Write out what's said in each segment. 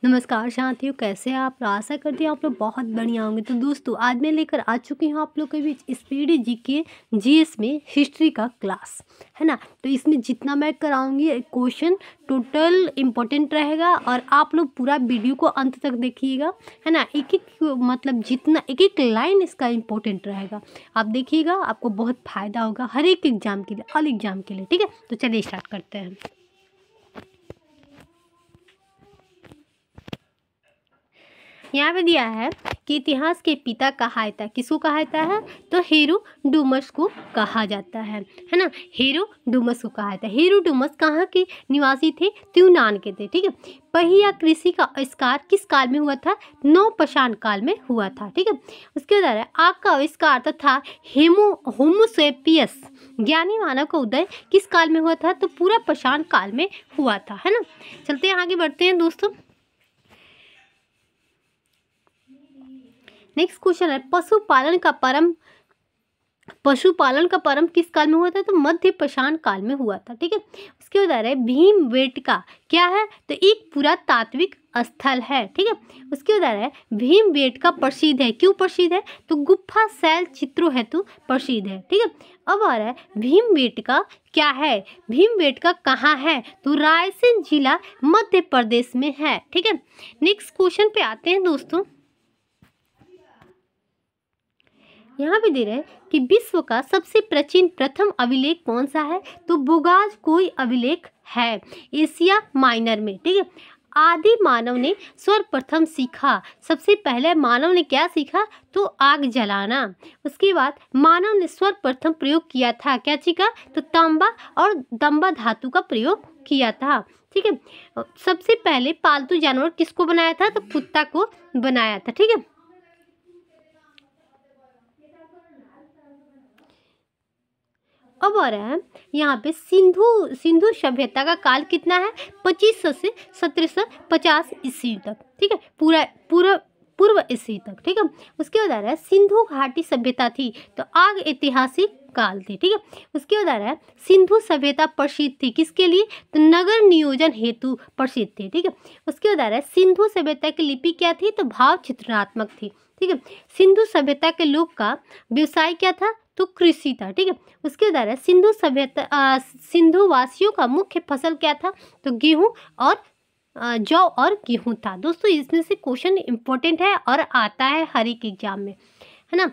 नमस्कार साथियों, कैसे हैं आप? आशा करती हूँ आप लोग बहुत बढ़िया होंगे। तो दोस्तों, आज मैं लेकर आ चुकी हूँ आप लोग के बीच स्पीड जीके जीएस में हिस्ट्री का क्लास, है ना। तो इसमें जितना मैं कराऊंगी क्वेश्चन टोटल इम्पोर्टेंट रहेगा और आप लोग पूरा वीडियो को अंत तक देखिएगा, है ना। एक एक मतलब जितना एक एक लाइन इसका इम्पोर्टेंट रहेगा, आप देखिएगा, आपको बहुत फ़ायदा होगा हर एक एग्जाम के लिए, ऑल एग्जाम के लिए। ठीक है, तो चलिए स्टार्ट करते हैं। यहाँ पे दिया है कि इतिहास के पिता कहा था, किसको कहा जाता है? तो हेरोडोटस को कहा जाता है ना। हेरोडोटस को कहा था। हेरोडोटस कहाँ के निवासी थे? यूनान के थे। ठीक है, पहिया कृषि का आविष्कार किस काल में हुआ था? नवपाषाण काल में हुआ था। ठीक है, उसके बाद आग का आविष्कार तथा होमोसेपियस ज्ञानी मानव का उदय किस काल में हुआ था? तो पूरा पाषाण काल में हुआ था, है ना। चलते हैं, आगे बढ़ते हैं दोस्तों। नेक्स्ट क्वेश्चन है, पशुपालन का परम किस काल में हुआ था? तो मध्य पाषाण काल में हुआ था। ठीक है, उसके बाद है भीमबेटका क्या है? तो एक पुरातात्विक स्थल है। ठीक है, उसके बाद है भीमबेटका प्रसिद्ध है। क्यों प्रसिद्ध है? तो गुफा शैल चित्रों हेतु प्रसिद्ध है। ठीक है, अब आ रहा है भीमबेटका क्या है? भीमबेटका कहाँ है? तो रायसेन जिला मध्य प्रदेश में है। ठीक है, नेक्स्ट क्वेश्चन पे आते हैं दोस्तों। यहाँ पे दे रहे हैं कि विश्व का सबसे प्राचीन प्रथम अभिलेख कौन सा है? तो बोगाज कोई अभिलेख है एशिया माइनर में। ठीक है, आदि मानव ने सर्वप्रथम सीखा, सबसे पहले मानव ने क्या सीखा? तो आग जलाना। उसके बाद मानव ने सर्वप्रथम प्रयोग किया था, क्या सीखा? तो तांबा और दंबा धातु का प्रयोग किया था। ठीक है, सबसे पहले पालतू जानवर किसको बनाया था? तो कुत्ता को बनाया था। ठीक है, अब आ रहा है यहाँ पे सिंधु सभ्यता का काल कितना है? 2500 से 1750 ईस्वी तक। ठीक है, पूर्व ईस्वी तक। ठीक है, उसके बाद आ रहा है सिंधु घाटी सभ्यता थी, तो आग ऐतिहासिक काल थी। ठीक है, उसके बाद आ रहा है सिंधु सभ्यता प्रसिद्ध थी, किसके लिए? तो नगर नियोजन हेतु प्रसिद्ध थी। ठीक है, उसके बाद आ रहा है सिंधु सभ्यता की लिपि क्या थी? तो भाव चित्रणात्मक थी। ठीक है, सिंधु सभ्यता के लोग का व्यवसाय क्या था? तो कृषि था। ठीक है, उसके द्वारा सिंधु वासियों का मुख्य फसल क्या था? तो गेहूं और जौ और गेहूं था। दोस्तों, इसमें से क्वेश्चन इंपॉर्टेंट है और आता है हर एक एग्जाम में, है ना।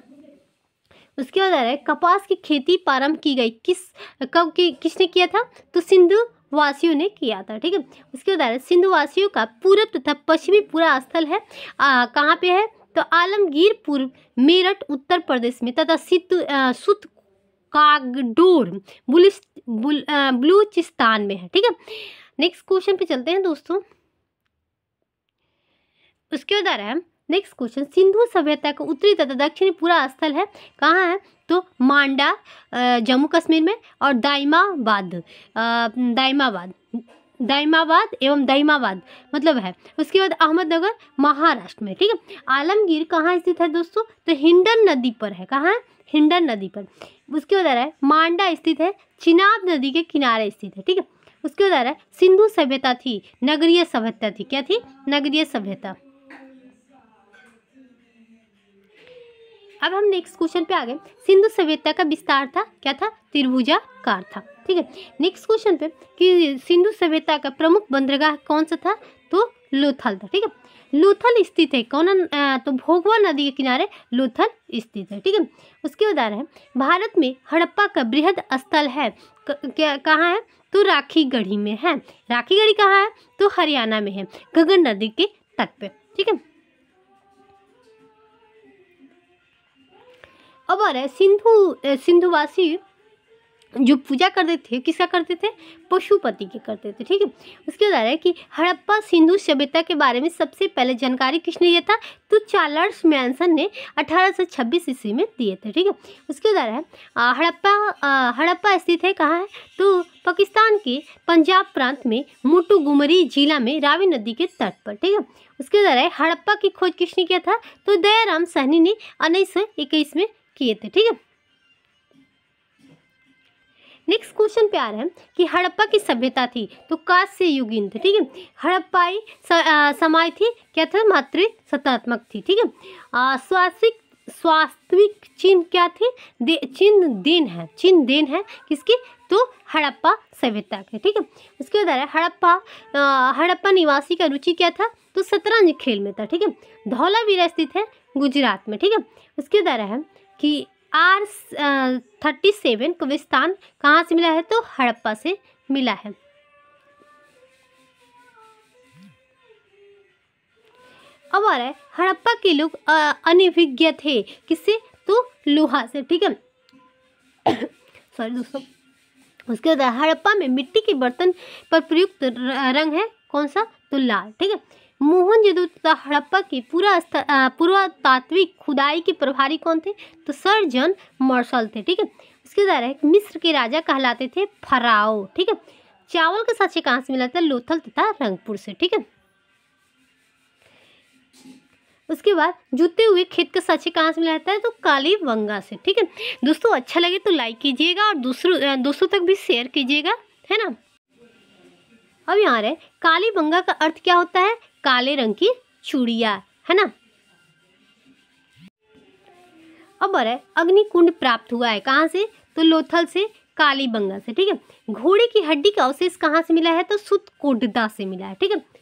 उसके बाद आ रहा है कपास की खेती प्रारंभ की गई किसने किया था? तो सिंधु वासियों ने किया था। ठीक है, उसके बाद आ रहा है सिंधु वासियों का पूर्व तथा पश्चिमी पूरा स्थल है कहाँ पे है? तो आलमगीर पूर्व मेरठ उत्तर प्रदेश में तथा सुत कागडोर बलूचिस्तान में है। ठीक है, नेक्स्ट क्वेश्चन पे चलते हैं दोस्तों। उसके बाद आ रहा है नेक्स्ट क्वेश्चन, सिंधु सभ्यता का उत्तरी तथा दक्षिणी पूरा स्थल है कहाँ है? तो मांडा जम्मू कश्मीर में और दाइमाबाद मतलब है। उसके बाद अहमदनगर महाराष्ट्र में। ठीक है, आलमगीर कहाँ स्थित है दोस्तों? तो हिंडन नदी पर है। कहाँ है? हिंडन नदी पर। उसके बाद आ रहा है मांडा स्थित है चिनाब नदी के किनारे स्थित है। ठीक है, उसके बाद आ रहा है सिंधु सभ्यता थी नगरीय सभ्यता थी। क्या थी? नगरीय सभ्यता। अब हम नेक्स्ट क्वेश्चन पे आ गए। सिंधु सभ्यता का विस्तार था क्या था? त्रिभुजाकार था। ठीक है, नेक्स्ट क्वेश्चन पे कि सिंधु सभ्यता का प्रमुख बंदरगाह कौन सा था? तो लोथल था। ठीक है, लोथल स्थित है कौन? तो भोगवा नदी के किनारे लोथल स्थित है। ठीक है, उसके बाद आ रहा है भारत में हड़प्पा का बृहद स्थल है क्या कहाँ है? तो राखीगढ़ी में है। राखीगढ़ी कहाँ है? तो हरियाणा में है, गगन नदी के तट पे। ठीक है, अब आ रहा है सिंधुवासी जो पूजा करते थे किसका करते थे? पशुपति के करते थे। ठीक है, उसके बाद आ रहा है कि हड़प्पा सिंधु सभ्यता के बारे में सबसे पहले जानकारी किसने दिया था? तो चार्ल्स मैनसन ने 1826 ईस्वी में दिए थे। ठीक है, उसके बाद आ रहा है हड़प्पा स्थित है कहाँ है? तो पाकिस्तान के पंजाब प्रांत में मोटुगुमरी जिला में रावी नदी के तट पर। ठीक है, उसके बाद आ रहा है हड़प्पा की खोज किसने किया था? तो दयाराम साहनी ने 1921 में किए थे। ठीक है, नेक्स्ट क्वेश्चन पे आ रहा है कि हड़प्पा की सभ्यता थी तो कांस्य युगीन थे, ठीक है। हड़प्पाई समाज थी क्या था, मातृ सत्तात्मक थी, ठीक है। स्वास्थविक चिन्ह क्या थे, चिन्ह देन है किसकी, तो हड़प्पा सभ्यता के, ठीक है। उसके बाद हड़प्पा निवासी का रुचि क्या था, तो शतरंज खेल में था, ठीक है। धौलावीरा स्थित है गुजरात में, ठीक है। उसके बाद है कि R37 कब्रिस्तान कहाँ से मिला है, तो हड़प्पा से मिला है। अब आ रहा है हड़प्पा के लोग अनभिज्ञ थे किससे, तो लोहा से, ठीक है। सॉरी दोस्तों। उसके बाद हड़प्पा में मिट्टी के बर्तन पर प्रयुक्त रंग है कौन सा, तो लाल, ठीक है। मोहनजोदड़ो तथा हड़प्पा की पुरातात्विक खुदाई के प्रभारी कौन थे, तो सर जॉन मार्शल थे, ठीक है। उसके बाद मिस्र के राजा कहलाते थे फराओ, ठीक है। चावल का साक्ष्य कहाँ से मिला था, लोथल तथा रंगपुर से, ठीक है। उसके बाद जूते हुए खेत का साक्ष्य कहाँ से मिला जाता है, तो कालीबंगा से, ठीक है। दोस्तों अच्छा लगे तो लाइक कीजिएगा और दोस्तों तक भी शेयर कीजिएगा, है ना। अब यहाँ रहे कालीबंगा का अर्थ क्या होता है, काले रंग की चूड़िया, है ना। अब अग्निकुंड प्राप्त हुआ है कहाँ से, तो लोथल से, कालीबंगा से, ठीक है। घोड़े की हड्डी का अवशेष कहाँ से मिला है, तो सुतकोटदा से मिला है, ठीक है।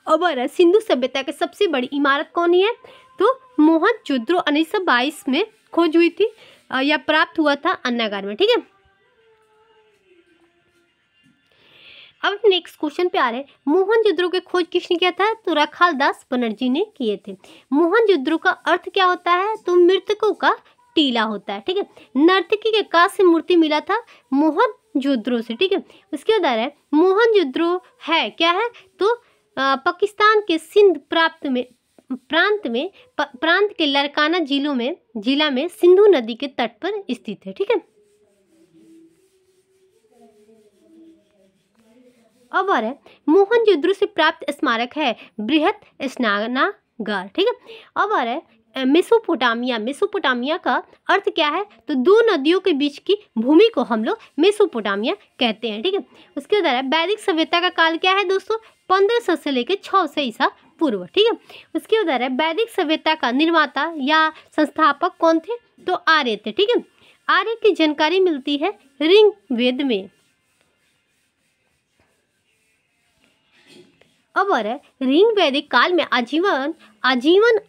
अब सिंधु सभ्यता की सबसे बड़ी इमारत कौन है, तो मोहनजोदड़ो 1922 में खोज हुई थी या प्राप्त हुआ था अन्नागार में, ठीक है। अब नेक्स्ट क्वेश्चन पे आ रहे हैं मोहनजोदड़ो की खोज किसने किया था, तो रखालदास बनर्जी ने किए थे। मोहनजोदड़ो का अर्थ क्या होता है, तो मृतकों का टीला होता है, ठीक है। नर्तकी के कांस्य मूर्ति मिला था मोहनजोदड़ो से, ठीक है। उसके बाद है मोहनजोदड़ो है क्या है, तो पाकिस्तान के सिंध प्रांत के लरकाना जिला में सिंधु नदी के तट पर स्थित है, ठीक है। अब आ रहा है मोहनजोदड़ो से प्राप्त स्मारक है बृहत स्नानागार, ठीक है। अब आ रहा है मेसोपोटामिया का अर्थ क्या है, तो दो नदियों के बीच की भूमि को हम लोग मेसोपोटामिया कहते हैं, ठीक है। उसके बाद वैदिक सभ्यता का काल क्या है दोस्तों, 1500 से लेकर 600 ईसा पूर्व, ठीक है। उसके बाद वैदिक सभ्यता का निर्माता या संस्थापक कौन थे, तो आर्य थे, ठीक है। आर्य की जानकारी मिलती है ऋग्वेद में। अब ऋग्वैदिक काल में आजीवन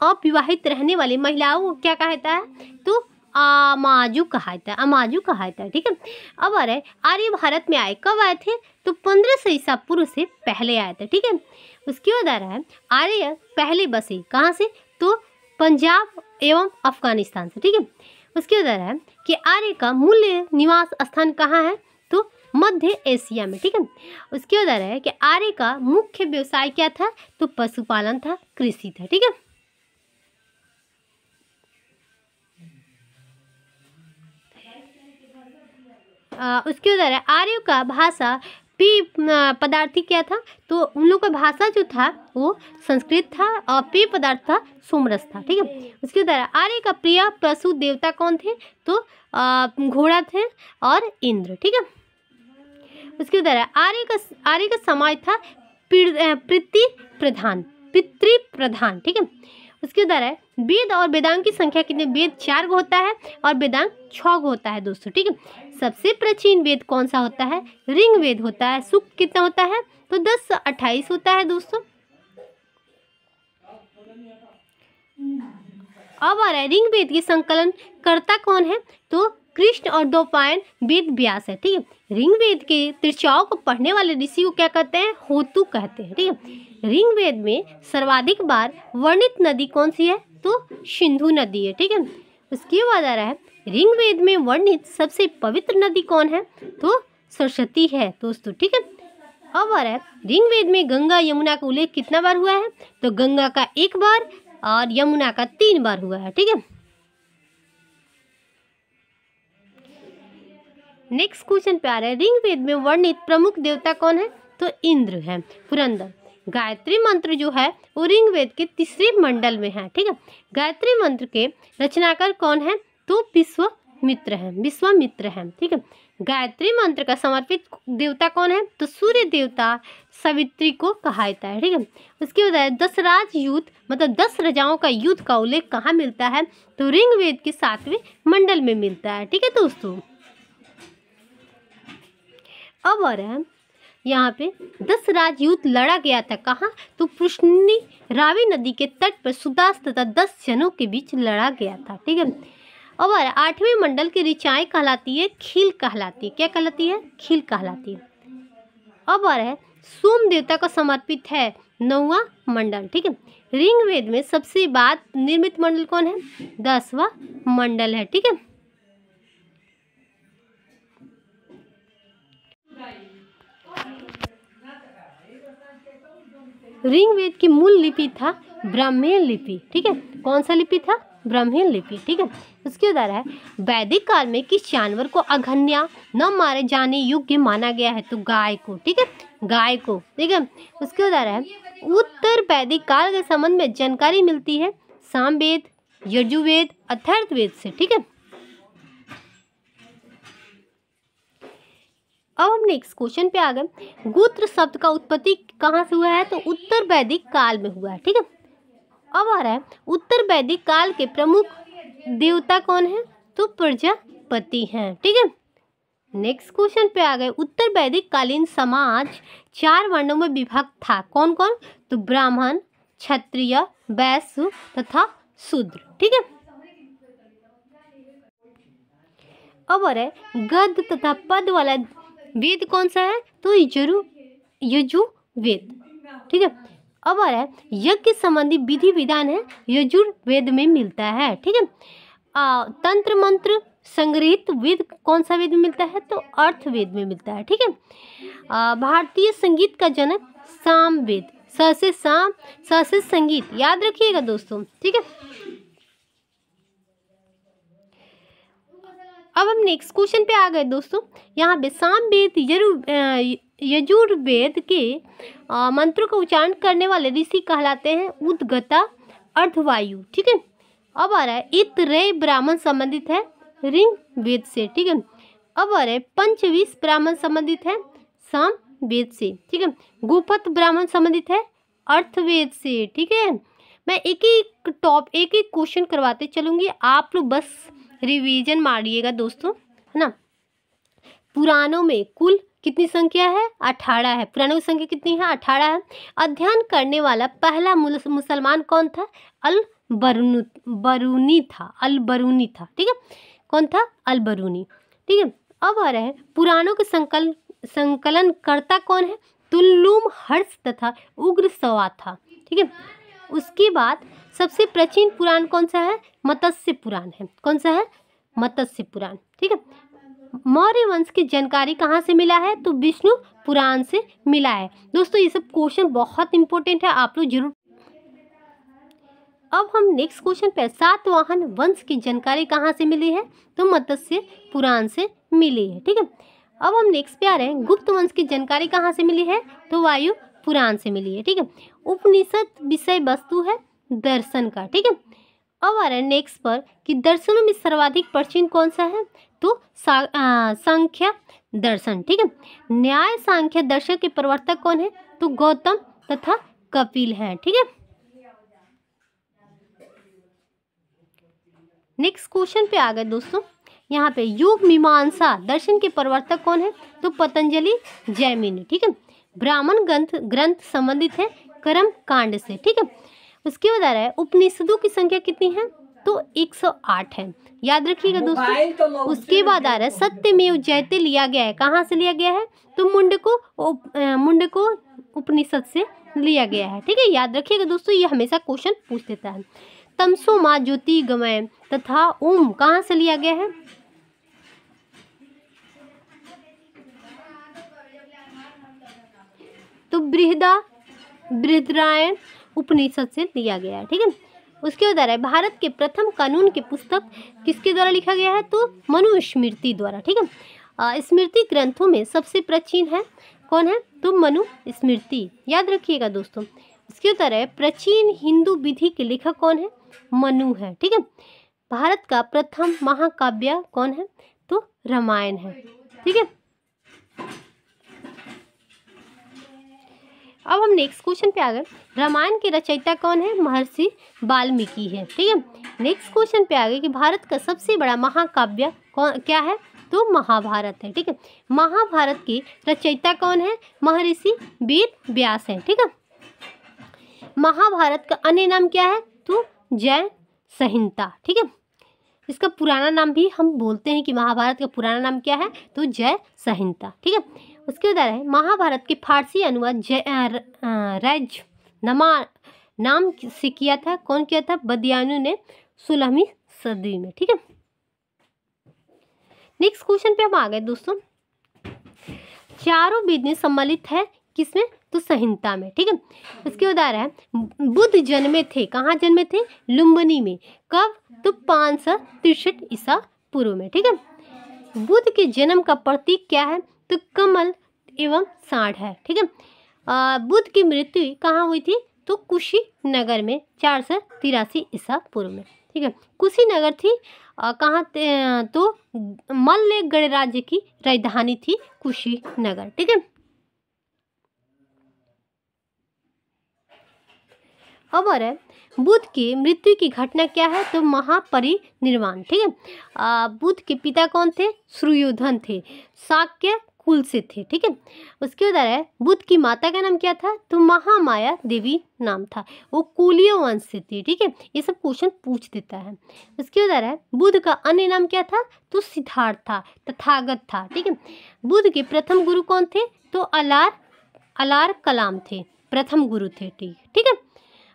अविवाहित रहने वाली महिलाओं को क्या कहता है, तो अमाजु कहता है, ठीक है। अब आर्य भारत में आए कब आए थे, तो 1500 ईसा पूर्व से पहले आए थे, ठीक है। उसके बाद आ रहा है आर्य पहले बसे कहाँ से, तो पंजाब एवं अफगानिस्तान से, ठीक है। उसके बाद आ रहा है कि आर्य का मूल निवास स्थान कहाँ है, तो मध्य एशिया में, ठीक है। उसके बाद आ रहा है कि आर्य का मुख्य व्यवसाय क्या था, तो पशुपालन था, कृषि था, ठीक है। उसके बाद आर्यों का भाषा पेय पदार्थी क्या था, तो उन लोग का भाषा जो था वो संस्कृत था और पेय पदार्थ था सोमरस था, ठीक है। उसके बाद आर्य का प्रिय पशु देवता कौन थे, तो घोड़ा थे और इंद्र, ठीक है। उसके बाद आर्य का समाज था पितृ प्रधान, ठीक है। उसके बाद वेद और वेदांग की संख्या कितने, वेद 4 होता है और वेदांग 6 होता है दोस्तों, ठीक है। सबसे प्राचीन वेद कौन सा होता है, ऋग्वेद होता है। सूक्त कितना होता है, तो 10 से 28 होता है दोस्तों। अब आ रहा है ऋग्वेद की संकलन कर्ता कौन है, तो कृष्ण और द्वैपायन वेद व्यास है, ठीक है। ऋग्वेद के त्रिचाओं को पढ़ने वाले ऋषि को क्या कहते हैं, होतु कहते हैं, ठीक है। ऋग्वेद में सर्वाधिक बार वर्णित नदी कौन सी है, तो सिंधु नदी है, ठीक है। उसके बाद आ रहा है ऋग्वेद में वर्णित सबसे पवित्र नदी कौन है, तो सरस्वती है दोस्तों, ठीक है। अब आ रहा है ऋग्वेद में गंगा यमुना का उल्लेख कितना बार हुआ है, तो गंगा का 1 बार और यमुना का 3 बार हुआ है, ठीक है। नेक्स्ट क्वेश्चन पे आ रहा है ऋग्वेद में वर्णित प्रमुख देवता कौन है, तो इंद्र है, पुरंदर। गायत्री मंत्र जो है वो ऋग्वेद के 3 मंडल में है, ठीक है। गायत्री मंत्र के रचनाकार कौन है, तो विश्वामित्र हैं, विश्वामित्र हैं। ठीक है। गायत्री मंत्र का समर्पित देवता कौन है? तो सूर्य देवता सावित्री को कहा जाता है। ठीक है। उसके बाद 10 राज युद्ध मतलब 10 राजाओं का युद्ध का उल्लेख कहाँ मिलता है? तो ऋग्वेद के 7वें मंडल में मिलता है। ठीक है दोस्तों। अब आ रहा है यहाँ पे 10 राज युद्ध लड़ा गया था कहाँ? तो पुष्णी रावी नदी के तट पर सुदास तथा 10 जनों के बीच लड़ा गया था। ठीक है। अब 8वें मंडल की ऋचाएँ कहलाती है खील कहलाती है। क्या कहलाती है? खील कहलाती है। अब आ रहा है सोम देवता को समर्पित है 9वां मंडल। ठीक है। ऋग्वेद में सबसे बाद निर्मित मंडल कौन है? 10वां मंडल है। ठीक है। ऋग्वेद की मूल लिपि था ब्राह्मण लिपि। ठीक है। कौन सा लिपि था? ब्राह्मण लिपि। ठीक है। उसके उदाहरण है वैदिक काल में किस जानवर को अघन्या न मारे जाने योग्य माना गया है? तो गाय को। ठीक है। गाय को। ठीक है। उसके उदाहरण है उत्तर वैदिक काल के संबंध में जानकारी मिलती है सामवेद, यजुर्वेद, अथर्ववेद से। ठीक है। अब हम नेक्स्ट क्वेश्चन पे आ गए। गोत्र शब्द का उत्पत्ति कहाँ से हुआ है? तो उत्तर वैदिक काल में हुआ है। ठीक है। अब आ रहा है उत्तर वैदिक काल के प्रमुख देवता कौन है? तो प्रजापति हैं। ठीक है। नेक्स्ट क्वेश्चन पे आ गए। उत्तर वैदिक कालीन समाज 4 वर्णों में विभक्त था। कौन कौन? तो ब्राह्मण, क्षत्रिय, वैश्य तथा शूद्र। ठीक है। अब आ रहा है गद्य तथा पद वाला वेद कौन सा है? तो यजुर्वेद। ठीक है। अब आ रहा है यज्ञ संबंधी विधि विधान है यजुर्वेद में मिलता है। ठीक है। तंत्र मंत्र संग्रहित वेद कौन सा वेद में मिलता है? तो अर्थवेद में मिलता है। ठीक है। भारतीय संगीत का जनक सामवेद। स से साम, स से संगीत, याद रखिएगा दोस्तों। ठीक है। अब हम नेक्स्ट क्वेश्चन पे आ गए दोस्तों। यहाँ पे सामवेद यजुर्वेद के मंत्रों का उच्चारण करने वाले ऋषि कहलाते हैं उद्गता अर्धवायु। ठीक है। अब आ रहा है इतरेय ब्राह्मण संबंधित है ऋग्वेद से। ठीक है। अब आ रहा है पंचविश ब्राह्मण संबंधित है सामवेद से। ठीक है। गोपत ब्राह्मण संबंधित है अर्थवेद से। ठीक है। मैं एक एक क्वेश्चन करवाते चलूंगी, आप लोग बस रिवीजन मारिएगा दोस्तों, है ना। पुराणों में कुल कितनी संख्या है? 18 है। पुराणों की संख्या कितनी है? 18 है। अध्ययन करने वाला पहला मुसलमान कौन था? अल-बरूनी था। ठीक है। कौन था? अल-बरूनी। ठीक है। अब आ रहा है पुराणों के संकलनकर्ता कौन है? तुल्लुम हर्ष तथा उग्र सवा था। ठीक है। उसके बाद सबसे प्राचीन पुराण कौन सा है? मत्स्य पुराण है। कौन सा है? मत्स्य पुराण। ठीक है। मौर्य वंश की जानकारी कहाँ से मिला है? तो विष्णु पुराण से मिला है। दोस्तों ये सब क्वेश्चन बहुत इंपॉर्टेंट है, आप लोग जरूर। अब हम नेक्स्ट क्वेश्चन पे सातवाहन वंश की जानकारी कहाँ से मिली है? तो मत्स्य पुराण से मिली है। ठीक है। अब हम नेक्स्ट पे आ रहे हैं गुप्त वंश की जानकारी कहाँ से मिली है? तो वायु पुराण से मिली है। ठीक है। उपनिषद विषय वस्तु है दर्शन का। ठीक है। अब आ रहा है नेक्स्ट पर कि दर्शनों में सर्वाधिक प्राचीन कौन सा है? तो सांख्य दर्शन। ठीक है। न्याय सांख्य दर्शन के प्रवर्तक कौन है? तो गौतम तथा कपिल हैं। ठीक है। नेक्स्ट क्वेश्चन पे आ गए दोस्तों। यहाँ पे योग मीमांसा दर्शन के प्रवर्तक कौन है? तो पतंजलि जैमिनी। ठीक है। ब्राह्मण ग्रंथ संबंधित है कर्म कांड से। ठीक है। उसके बाद आ रहा है उपनिषदों की संख्या कितनी है? तो 108 है, याद रखिएगा दोस्तों। उसके बाद आ रहा है सत्यमेव जयते लिया गया है। कहाँ से लिया गया है? तो मुंडको उपनिषद से लिया गया है। ठीक है। याद रखिएगा दोस्तों, ये हमेशा क्वेश्चन पूछ देता है। तमसो माँ ज्योति गमय तथा ओम कहाँ से लिया गया है? तो बृहदारण्यक उपनिषद से लिया गया है। ठीक है। उसके बाद है भारत के प्रथम कानून की पुस्तक किसके द्वारा लिखा गया है? तो मनुस्मृति द्वारा। ठीक है। स्मृति ग्रंथों में सबसे प्राचीन है कौन है? तो मनुस्मृति, याद रखिएगा दोस्तों। इसके उत्तर है प्राचीन हिंदू विधि के लेखक कौन है? मनु है। ठीक है। भारत का प्रथम महाकाव्य कौन है? तो रामायण है। ठीक है, अब हम नेक्स्ट क्वेश्चन पे आ गए। रामायण के रचयिता कौन है? महर्षि वाल्मीकि है। ठीक है, नेक्स्ट क्वेश्चन पे आ गए कि भारत का सबसे बड़ा महाकाव्य कौन क्या है? तो महाभारत है। ठीक है, महाभारत के रचयिता कौन है? महर्षि वेद व्यास है। ठीक है, महाभारत का अन्य नाम क्या है? तो जय संहिता। ठीक है, इसका पुराना नाम भी हम बोलते हैं कि महाभारत का पुराना नाम क्या है? तो जय संहिता। ठीक है, उसके बाद है महाभारत के फारसी अनुवाद रैज नमा नाम से किया था। कौन किया था? बदियानु ने 16वीं सदी में। ठीक है, नेक्स्ट क्वेश्चन पे हम आ गए दोस्तों। चारों वेद में सम्मिलित है किसमें? तो संहिता में। ठीक है, उसके बाद आ रहा है बुद्ध जन्मे थे। कहाँ जन्मे थे? लुम्बिनी में। कब? तो 563 ईसा पूर्व में। ठीक है, बुद्ध के जन्म का प्रतीक क्या है? तो कमल एवं सांड है। ठीक है, बुद्ध की मृत्यु कहाँ हुई थी? तो कुशीनगर में 483 ईसा पूर्व में। ठीक है, कुशीनगर थी कहाँ? तो मल्ल गणराज्य की राजधानी थी कुशीनगर। ठीक है, अब आ रहा है बुद्ध की मृत्यु की घटना क्या है? तो महापरिनिर्वाण। ठीक है, बुद्ध के पिता कौन थे? सुयोधन थे, शाक्य कुल से थे। ठीक है, उसके बाद आ रहा है बुद्ध की माता का नाम क्या था? तो महामाया देवी नाम था, वो कुलीय वंश से थी। ठीक है, ये सब क्वेश्चन पूछ देता है। उसके बाद आ रहा है बुद्ध का अन्य नाम क्या था? तो सिद्धार्थ था, तथागत था। ठीक है, बुद्ध के प्रथम गुरु कौन थे? तो अलार कलाम थे, प्रथम गुरु थे। ठीक है,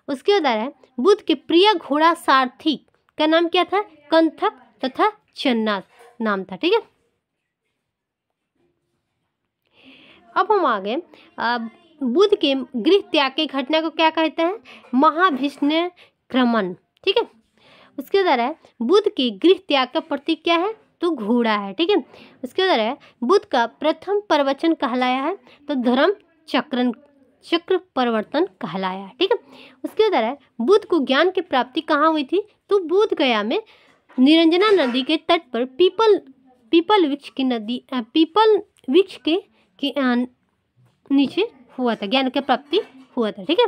उसके बाद आ रहा है बुद्ध के प्रिय घोड़ा सारथी का नाम क्या था? कंथक तथा चन्ना नाम था। ठीक है, अब हम आ गए बुद्ध के गृह त्याग की घटना को क्या कहते हैं? महाभिष्णक्रमण। ठीक है, उसके बाद आ रहा है बुद्ध के गृह त्याग का प्रतीक क्या है? तो घोड़ा है। ठीक है, उसके बाद आ रहा है बुद्ध का प्रथम प्रवचन कहलाया है तो धर्म चक्र परिवर्तन कहलाया है। ठीक है, उसके बाद आ रहा है बुद्ध को ज्ञान की प्राप्ति कहाँ हुई थी? तो बोध गया में निरंजना नदी के तट पर पीपल वृक्ष के नीचे हुआ था, ज्ञान की प्राप्ति हुआ था। ठीक है,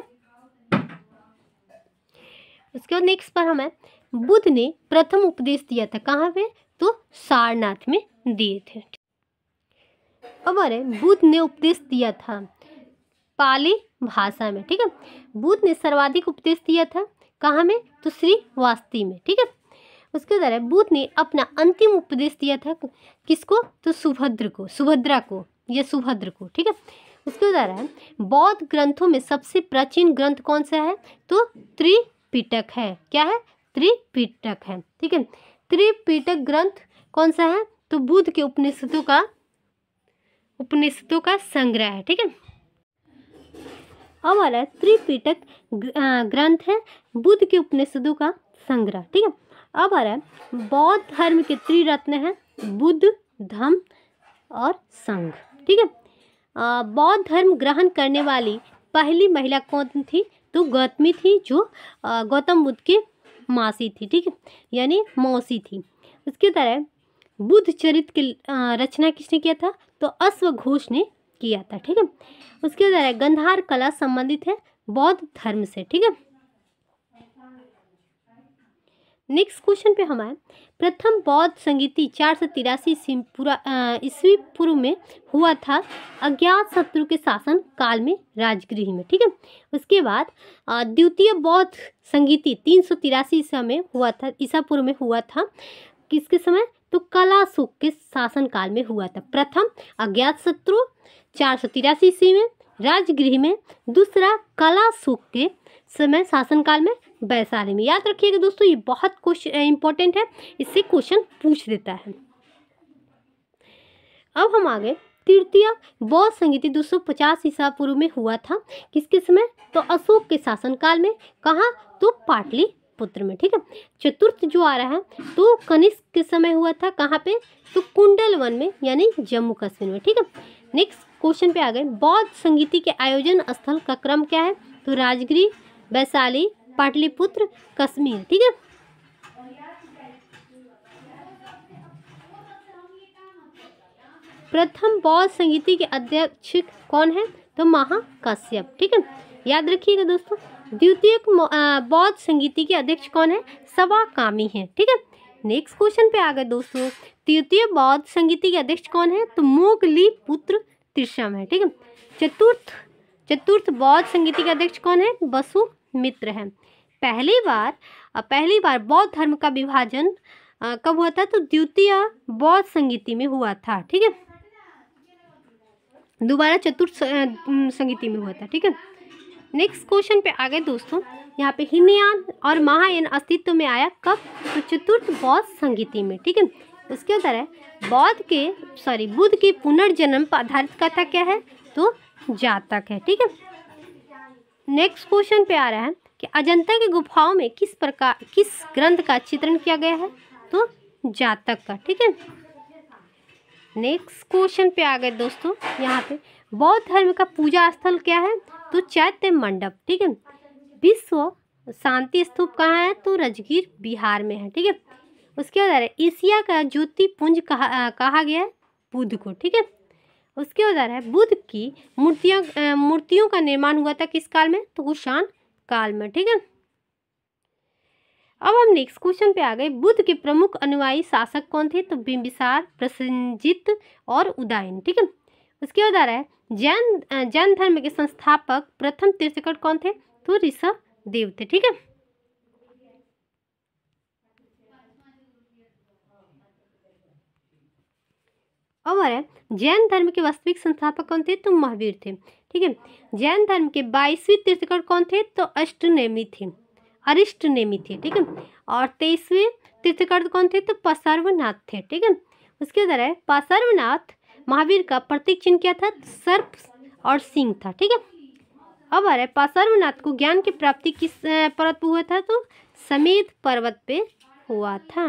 उसके बाद नेक्स्ट पर हमें बुद्ध ने प्रथम उपदेश दिया था कहाँ पे? तो सारनाथ में दिए थे। अब अरे बुद्ध ने उपदेश दिया था पाली भाषा में। ठीक है, बुद्ध ने सर्वाधिक उपदेश दिया था कहाँ में? तो श्रीवास्ती में। ठीक है, उसके द्वारा बुद्ध ने अपना अंतिम उपदेश दिया था किसको? तो सुभद्रा को। ठीक है, उसके द्वारा बौद्ध ग्रंथों में सबसे प्राचीन ग्रंथ कौन सा है? तो त्रिपिटक है। क्या है? त्रिपिटक है। ठीक है, त्रिपिटक ग्रंथ कौन सा है? तो बुद्ध के उपनिषदों का संग्रह है। ठीक है, अब वाला त्रिपिटक ग्रंथ है बुद्ध के उपनिषदों का संग्रह। ठीक है, अब आ रहा है बौद्ध धर्म के त्रिरत्न हैं बुद्ध, धम्म और संघ। ठीक है, बौद्ध धर्म ग्रहण करने वाली पहली महिला कौन थी? तो गौतमी थी, जो गौतम बुद्ध की मासी थी। ठीक है, यानी मौसी थी। उसके तरह बुद्ध चरित्र की रचना किसने किया था? तो अश्वघोष ने किया था। ठीक है, उसके द्वारा गंधार कला संबंधित है बौद्ध धर्म से। ठीक है, नेक्स्ट क्वेश्चन पे हमारे प्रथम बौद्ध संगीति 483 ईस्वी पूर्व में हुआ था अज्ञात शत्रु के शासन काल में राजगृह में। ठीक है, उसके बाद द्वितीय बौद्ध संगीति 383 ईसा में हुआ था, ईसा पूर्व में हुआ था। किसके समय? तो कलाशुक के शासन काल में हुआ था। प्रथम अज्ञात शत्रु 483 ईस्वी में राजगृह में, दूसरा कलाशुक के समय शासनकाल में वैशाली में। याद रखिएगा दोस्तों, ये बहुत क्वेश्चन इंपॉर्टेंट है, इससे क्वेश्चन पूछ देता है। अब हम आगे तृतीय बौद्ध संगीति 250 ईसा पूर्व में हुआ था। किसके समय? तो अशोक के शासनकाल में। कहाँ? तो पाटलिपुत्र में। ठीक है, चतुर्थ जो आ रहा है तो कनिष्क के समय हुआ था। कहाँ पे? तो कुंडल वन में, यानी जम्मू कश्मीर में। ठीक है, नेक्स्ट क्वेश्चन पे आ गए बौद्ध संगीति के आयोजन स्थल का क्रम क्या है? तो राजगृह, वैशाली, पाटलिपुत्र, कश्मीर। ठीक है, प्रथम बौद्ध संगीति के अध्यक्ष कौन है? तो महाकाश्यप। ठीक है, याद रखिएगा दोस्तों। द्वितीय बौद्ध संगीति के अध्यक्ष कौन है? सवाकामी है। ठीक है, नेक्स्ट क्वेश्चन पे आ गए दोस्तों। तृतीय बौद्ध संगीति के अध्यक्ष कौन है? तो मोगली-पुत्र त्रिशम है। ठीक है, चतुर्थ बौद्ध संगीति के अध्यक्ष कौन है? वसुमित्र है। पहली बार बौद्ध धर्म का विभाजन कब हुआ था? तो द्वितीय बौद्ध संगीति में हुआ था। ठीक है, दोबारा चतुर्थ संगीति में हुआ था। ठीक है, नेक्स्ट क्वेश्चन पे आ गए दोस्तों। यहाँ पे हीनयान और महायान अस्तित्व में आया कब? तो चतुर्थ बौद्ध संगीति में। ठीक है, उसके अंदर है बुद्ध के पुनर्जन्म पर आधारित कथा क्या है? तो जातक है। ठीक है, नेक्स्ट क्वेश्चन पे आ रहा है कि अजंता की गुफाओं में किस ग्रंथ का चित्रण किया गया है? तो जातक का। ठीक है, नेक्स्ट क्वेश्चन पे आ गए दोस्तों। यहाँ पे बौद्ध धर्म का पूजा स्थल क्या है? तो चैत्य मंडप। ठीक है, विश्व शांति स्तूप कहाँ है? तो राजगीर बिहार में है। ठीक है, उसके बाद एशिया का ज्योतिपुंज कहा गया है बुद्ध को। ठीक है, उसके बाद है बुद्ध की मूर्तियों का निर्माण हुआ था किस काल में? तो कुषाण काल में। ठीक है, अब हम नेक्स्ट क्वेश्चन पे आ गए। बुद्ध के प्रमुख अनुयायी शासक कौन थे? तो बिंबिसार, प्रसेनजित और उदयन। ठीक है, उसके बाद आ रहा है जैन धर्म के संस्थापक प्रथम तीर्थंकर कौन थे? तो ऋषभ देव थे। ठीक है, अब आ रहा है जैन धर्म के वास्तविक संस्थापक कौन थे? तो महावीर थे। ठीक है, जैन धर्म के 22वें तीर्थंकर कौन थे? तो अरिष्टनेमी थे। ठीक है, और 23वें तीर्थंकर कौन थे? तो पार्श्वनाथ थे। ठीक है, उसके बाद है पार्श्वनाथ महावीर का प्रतीक चिन्ह क्या था? सर्प और सिंह था। ठीक है, अब आ रहा है पार्श्वनाथ को ज्ञान की प्राप्ति किस पर्वत पे हुआ था? तो समेध पर्वत पे हुआ था।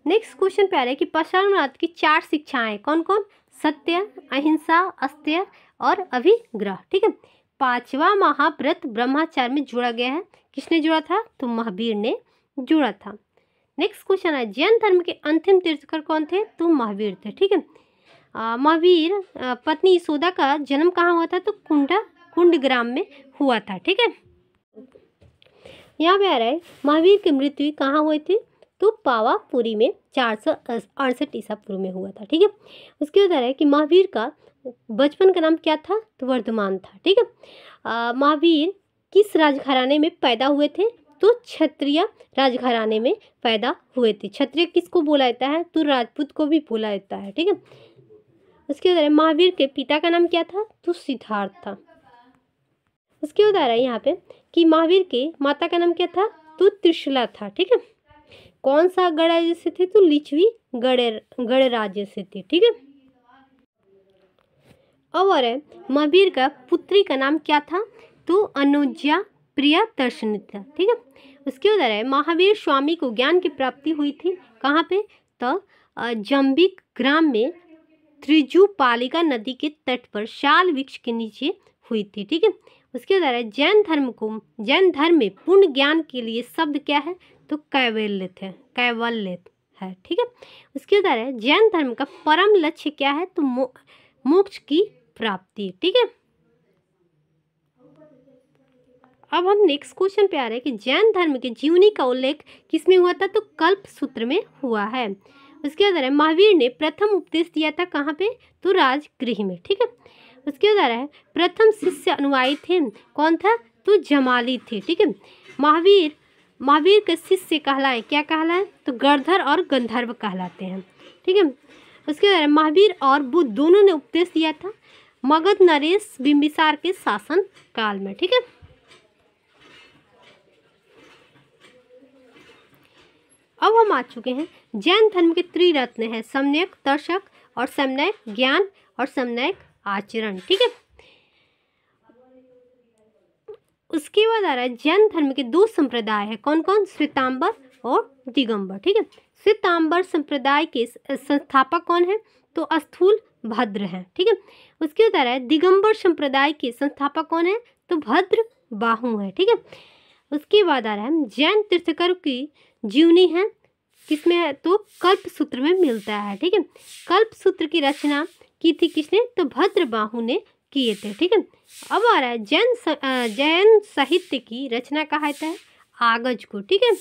नेक्स्ट क्वेश्चन पे आ रहा है कि पार्श्वनाथ की 4 शिक्षाएं कौन कौन? सत्य, अहिंसा, अस्तेय और अभिग्रह। ठीक है, 5वां महाव्रत ब्रह्मचार्य में जोड़ा गया है। किसने जोड़ा था? तो महावीर ने जोड़ा था। नेक्स्ट क्वेश्चन है जैन धर्म के अंतिम तीर्थंकर कौन थे? तो महावीर थे। ठीक है, महावीर पत्नी यशोदा का जन्म कहाँ हुआ था? तो कुंडग्राम में हुआ था। ठीक है, यहाँ पे आ रहा है महावीर की मृत्यु कहाँ हुई थी? तो पावापुरी में 468 ईसा पूर्व में हुआ था। ठीक है, उसके बाद है कि महावीर का बचपन का नाम क्या था? तो वर्धमान था। ठीक है, महावीर किस राजघराने में पैदा हुए थे? तो क्षत्रिय राजघराने में पैदा हुए थे। क्षत्रिय किसको बोला जाता है? तो राजपूत को भी बोला जाता है। ठीक है, उसके बाद महावीर के पिता का नाम क्या था? तो सिद्धार्थ था। उसके बाद आ रहा है यहाँ पे कि महावीर के माता का नाम क्या था? तो त्रिशूला था। ठीक है, कौन सा गणराज्य से थे? तो लिच्छवी गणराज्य से थे। ठीक है, अब आ रहा है महावीर का पुत्री का नाम क्या था? तो अनुज्या प्रियदर्शनी था। ठीक है, उसके बाद आ रहा है महावीर स्वामी को ज्ञान की प्राप्ति हुई थी कहाँ पे? तो जम्बिक ग्राम में त्रिजुपालिका नदी के तट पर शाल वृक्ष के नीचे हुई थी। ठीक है, उसके बाद आ रहा है जैन धर्म में पूर्ण ज्ञान के लिए शब्द क्या है? तो कैवल्य है। ठीक है, उसके बाद आ रहा है जैन धर्म का परम लक्ष्य क्या है? तो मोक्ष की प्राप्ति। ठीक है, अब हम नेक्स्ट क्वेश्चन पे आ रहे हैं कि जैन धर्म के जीवनी का उल्लेख किसमें हुआ था? तो कल्प सूत्र में हुआ है। उसके बाद महावीर ने प्रथम उपदेश दिया था कहाँ पे? तो राजगृह में। ठीक है, उसके बाद है प्रथम शिष्य अनुयायी थे कौन था? तो जमाली थे। ठीक है, महावीर के शिष्य कहलाए क्या कहलाए? तो गणधर और गंधर्व कहलाते हैं। ठीक है, उसके बाद महावीर और बुद्ध दोनों ने उपदेश दिया था मगध नरेश बिंबिसार के शासन काल में। ठीक है, अब हम आ चुके हैं जैन धर्म के त्रिरत्न है सम्यक दर्शक और सम्यक ज्ञान और सम्यक आचरण। ठीक है, उसके बाद आ रहा है जैन धर्म के 2 संप्रदाय है कौन कौन? श्वेतांबर और दिगंबर। ठीक है, श्वेतांबर संप्रदाय के संस्थापक कौन है? तो स्थूल भद्र हैं। ठीक है, उसके बाद आ रहा है दिगंबर संप्रदाय के संस्थापक कौन है? तो भद्र बाहु है। ठीक है, उसके बाद आ रहा है जैन तीर्थंकर की जीवनी है किसमें है, तो कल्पसूत्र में मिलता है। ठीक है, कल्पसूत्र की रचना की थी किसने, तो भद्रबाहु ने किए थे। ठीक है, अब आ रहा है जैन साहित्य की रचना कहा जाता है आगज को। ठीक है,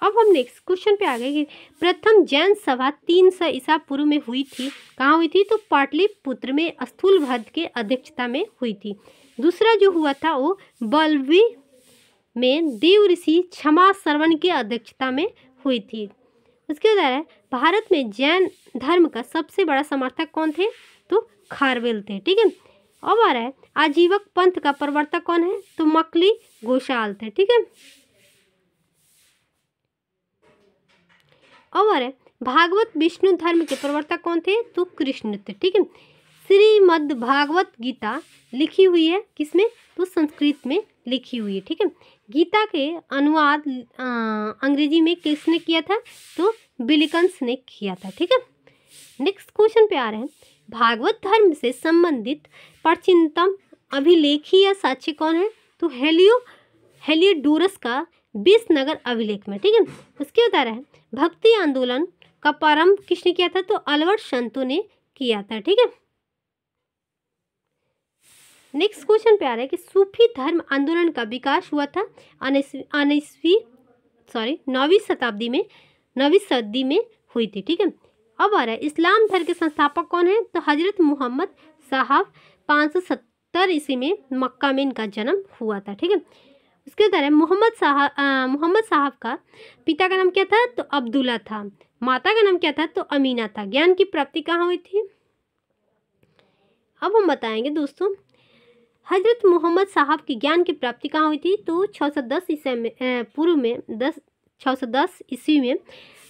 अब हम नेक्स्ट क्वेश्चन पे आ गए कि प्रथम जैन सभा 300 ईसा पूर्व में हुई थी। कहाँ हुई थी, तो पाटलिपुत्र में स्थूलभद्र के अध्यक्षता में हुई थी। दूसरा जो हुआ था वो बल्लवी में देव ऋषि क्षमा श्रवण की अध्यक्षता में हुई थी। उसके बाद भारत में जैन धर्म का सबसे बड़ा समर्थक कौन थे, तो खारवेल थे। ठीक है, अब आ रहा है आजीवक पंथ का प्रवर्तक कौन है, तो मकली गोशाल थे। ठीक है, अब आ रहा है भागवत विष्णु धर्म के प्रवर्तक कौन थे, तो कृष्ण थे। ठीक है, श्रीमद् भागवत गीता लिखी हुई है किसमें, तो संस्कृत में लिखी हुई है। ठीक है, गीता के अनुवाद अंग्रेजी में किसने किया था, तो विलिकन्स ने किया था। ठीक है, नेक्स्ट क्वेश्चन पे आ रहे हैं भागवत धर्म से संबंधित प्राचीनतम अभिलेखीय साक्ष्य कौन है, तो हेलियोडोरस का विषनगर अभिलेख में। ठीक है, उसके बता रहे हैं भक्ति आंदोलन का प्रारंभ किसने किया था, तो अलवर संतों ने किया था। ठीक है, नेक्स्ट क्वेश्चन पे आ रहा है कि सूफी धर्म आंदोलन का विकास हुआ था 9वीं सदी में हुई थी। ठीक है, अब आ रहा है इस्लाम धर्म के संस्थापक कौन है, तो हजरत मोहम्मद साहब 570 ईस्वी में मक्का में इनका जन्म हुआ था। ठीक है, उसके बाद मोहम्मद साहब का पिता का नाम क्या था, तो अब्दुल्ला था। माता का नाम क्या था, तो अमीना था। ज्ञान की प्राप्ति कहाँ हुई थी, अब हम बताएंगे दोस्तों। हजरत मोहम्मद साहब की ज्ञान की प्राप्ति कहाँ हुई थी, तो 610 ईसा में पूर्व में 610 ईस्वी में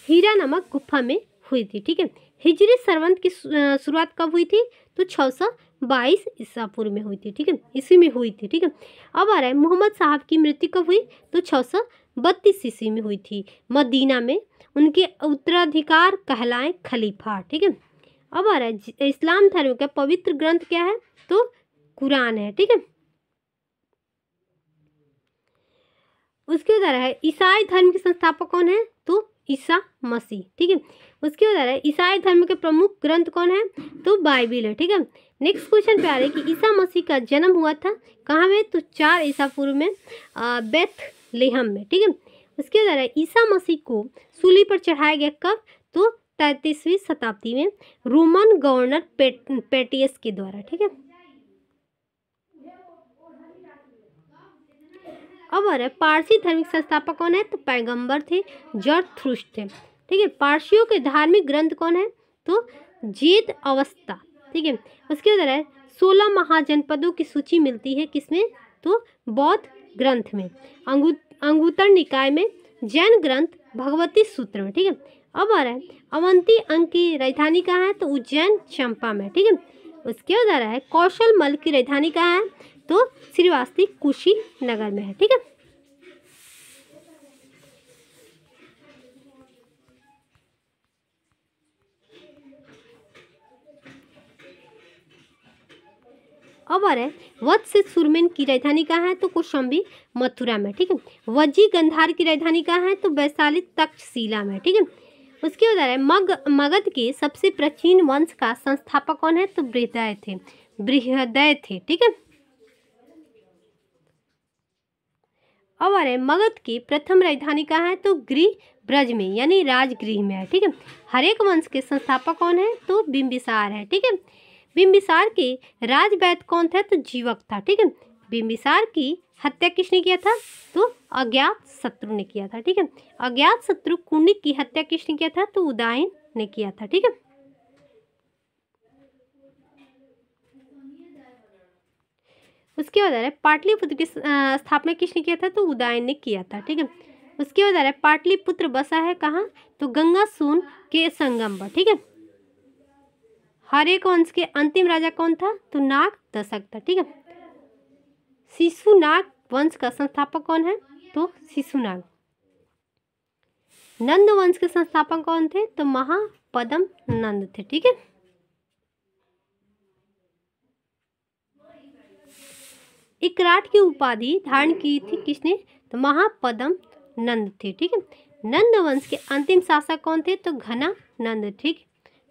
हीरा नामक गुफा में हुई थी। ठीक है, हिजरी संवत की शुरुआत कब हुई थी, तो 622 ईसा पूर्व में हुई थी। ठीक है, ईस्वी में हुई थी। ठीक है, अब आ रहा है मोहम्मद साहब की मृत्यु कब हुई, तो 632 ईस्वी में हुई थी। मदीना में उनके उत्तराधिकार कहलाए खलीफा। ठीक है, अब आ रहा है इस्लाम धर्म का पवित्र ग्रंथ क्या है, तो कुरान है। ठीक है, उसके बाद है ईसाई धर्म के संस्थापक कौन है, तो ईसा मसीह। ठीक है, उसके बाद है ईसाई धर्म के प्रमुख ग्रंथ कौन है, तो बाइबिल है। ठीक है, नेक्स्ट क्वेश्चन पे आ रहा है कि ईसा मसीह का जन्म हुआ था कहाँ में, तो 4 ईसा पूर्व में बेथलेहम में। ठीक है, उसके बाद है ईसा मसीह को सूली पर चढ़ाया गया कब, तो 33वीं शताब्दी में रोमन गवर्नर पेटियस के द्वारा। ठीक है, अब आ रहा है पारसी धर्म के संस्थापक कौन है, तो पैगंबर थे, जरथुस्त्र थे। ठीक है, पारसियों के धार्मिक ग्रंथ कौन है, तो जेद अवस्था। ठीक है, उसके बाद है 16 महाजनपदों की सूची मिलती है किसमें, तो बौद्ध ग्रंथ में, अंगुत्तर निकाय में, जैन ग्रंथ भगवती सूत्र में। ठीक है, अब आ रहा है अवंती अंग की राजधानी कहाँ है, तो उज्जैन चंपा में। ठीक है, उसके बाद आ रहा है कौशल मल की राजधानी कहाँ है, तो श्रीवास्ती कुशीनगर में है। ठीक है, अब आ रहा है वत्स से सुरमेन की राजधानी कहाँ है, तो कौशाम्बी मथुरा में। ठीक है, वज्जी गंधार की राजधानी कहाँ है, तो वैशाली तक्षशिला में। ठीक है, उसके बाद आ रहा है मगध के सबसे प्राचीन वंश का संस्थापक कौन है, तो बृहदय थे। ठीक है, अब आ रहे हैं मगध की प्रथम राजधानी कहाँ है, तो गृह ब्रज में यानी राजगृह में है। ठीक है, हरेक वंश के संस्थापक कौन है, तो बिंबिसार है। ठीक है, बिंबिसार के राजवैद्य कौन था, तो जीवक था। ठीक है, बिंबिसार की हत्या किसने किया था, तो अज्ञात शत्रु ने किया था। ठीक है, अज्ञात शत्रु कुंडिक की हत्या किसने किया था, तो उदयन ने किया था। ठीक है, उसके बाद आ रहा है पाटलिपुत्र की स्थापना किसने किया था, तो उदयन ने किया था। ठीक है, उसके बाद आ रहा है पाटलिपुत्र बसा है कहाँ, तो गंगा सोन के संगम पर। ठीक है, हरेक वंश के अंतिम राजा कौन था, तो नाग दशक था। ठीक है, शिशुनाग वंश का संस्थापक कौन है, तो शिशुनाग। नंद वंश के संस्थापक कौन थे, तो महापद्म नंद थे। ठीक है, इकराट की उपाधि धारण की थी किसने, तो महापद्म नंद थे। ठीक है, नंद वंश के अंतिम शासक कौन थे? तो घना नंद। ठीक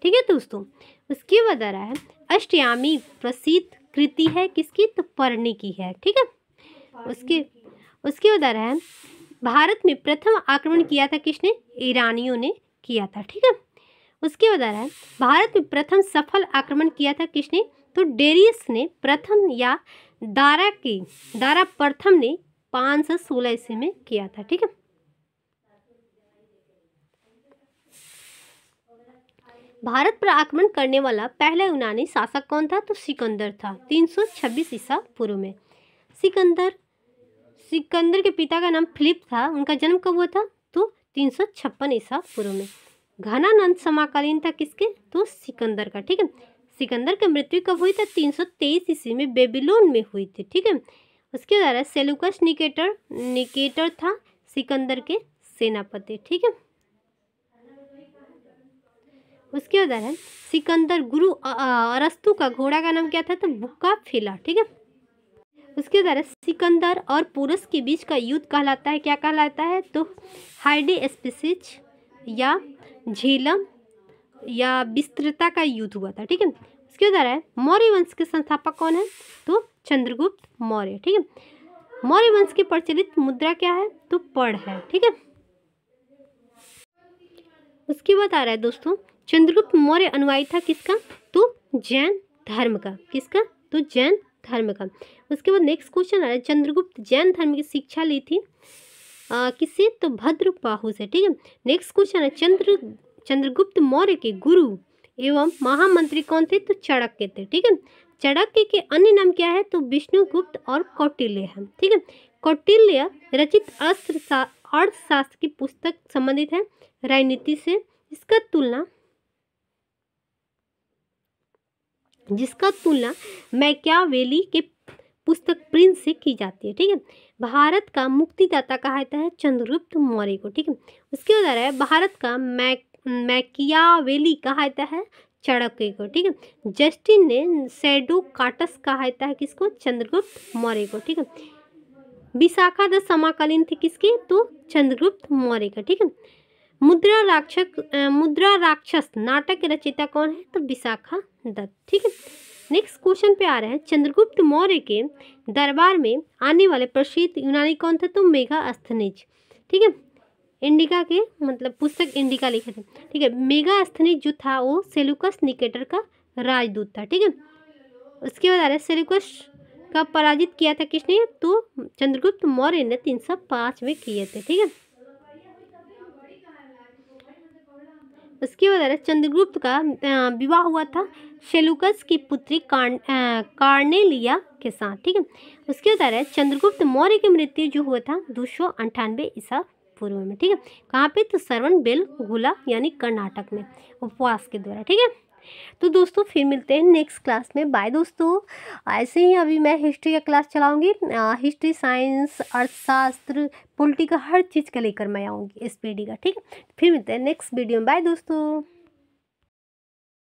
है दोस्तों। उसके बाद आ रहा है अष्टयामी प्रसिद्ध कृति है किसकी? तो पर्णी की है। ठीक है, उसके बाद आ रहा है भारत में प्रथम आक्रमण किया था किसने? ईरानियों ने किया था। ठीक है, उसके बाद आ रहा है भारत में प्रथम सफल आक्रमण किया था किसने? तो डेरियस ने प्रथम या दारा प्रथम ने 516 ईस्वी में किया था। ठीक है, भारत पर आक्रमण करने वाला पहला यूनानी शासक कौन था? तो सिकंदर था 326 ईसा पूर्व में। सिकंदर के पिता का नाम फिलिप था। उनका जन्म कब हुआ था? तो 356 ईसा पूर्व में। घनानंद समकालीन था किसके? तो सिकंदर का। ठीक है, सिकंदर की मृत्यु कब हुई? था 323 ईस्वी में बेबीलोन में हुई थी। ठीक है, उसके द्वारा सेलुकस निकेटर था सिकंदर के सेनापति। ठीक है, उसके बाद है सिकंदर गुरु अरस्तु का घोड़ा का नाम क्या था? तो बुक्का फेला। ठीक है, उसके द्वारा सिकंदर और पुरुष के बीच का युद्ध कहलाता है, क्या कहलाता है? तो हाइडेस्पिसिस या झेलम या विस्तृता का युद्ध हुआ था। ठीक है, उसके द्वारा है मौर्य वंश के संस्थापक कौन है? तो चंद्रगुप्त मौर्य। ठीक है, मौर्य वंश की प्रचलित मुद्रा क्या है? तो पढ़ है। ठीक है, उसके बाद आ रहा है दोस्तों चंद्रगुप्त मौर्य अनुयायी था किसका? तो जैन धर्म का। किसका? तो जैन धर्म का। उसके बाद नेक्स्ट क्वेश्चन आ रहा है चंद्रगुप्त जैन धर्म की शिक्षा ली थी किससे? तो भद्रबाहु से। ठीक है, नेक्स्ट क्वेश्चन है चंद्रगुप्त मौर्य के गुरु एवं महामंत्री कौन थे? तो चाणक्य थे। ठीक है, चाणक्य के अन्य नाम क्या है? तो विष्णुगुप्त और कौटिल्य है। ठीक है, कौटिल्य रचित अर्थशास्त्र की पुस्तक संबंधित है राजनीति से, जिसका तुलना मैकियावेली के पुस्तक प्रिंस से की जाती है। ठीक है, भारत का मुक्तिदाता कहा जाता है चंद्रगुप्त मौर्य को। ठीक है, उसके बाद है भारत का मैकियावेली कहा जाता है चाणक्य को। ठीक है, जस्टिन ने सैडोकाटस कहा जाता है किसको? चंद्रगुप्त मौर्य को। ठीक है, विशाखा दत्त समकालीन थे किसके? तो चंद्रगुप्त मौर्य का। ठीक है, मुद्रा राक्षस नाटक के रचयिता कौन है? तो विशाखा दत्त। ठीक है, नेक्स्ट क्वेश्चन पे आ रहे हैं चंद्रगुप्त मौर्य के दरबार में आने वाले प्रसिद्ध यूनानी कौन थे? तो मेगास्थनीज। ठीक है, इंडिका के मतलब पुस्तक इंडिका लिखे थे। ठीक है, मेगास्थनीज जो था वो सेलुकस निकेटर का राजदूत था। ठीक है, उसके बाद आ रहा है सेलुकस का पराजित किया था किसने? तो चंद्रगुप्त मौर्य ने 305 में किए थे। ठीक है, उसके बाद चंद्रगुप्त का विवाह हुआ था सेलुकस की पुत्री कार्नेलिया के साथ। ठीक है, उसके बाद चंद्रगुप्त मौर्य की मृत्यु जो हुआ था 298 ईसा पूर्व में। ठीक है, कहाँ पे? तो श्रवण बेलगोला यानी कर्नाटक में उपवास के द्वारा। ठीक है, तो दोस्तों फिर मिलते हैं नेक्स्ट क्लास में। बाय दोस्तों। ऐसे ही अभी मैं हिस्ट्री का क्लास चलाऊंगी, हिस्ट्री, साइंस, अर्थशास्त्र, पॉलिटिकल हर चीज़ का लेकर मैं आऊँगी इस पीडी का। ठीक है, फिर मिलते हैं नेक्स्ट वीडियो में। बाय दोस्तों।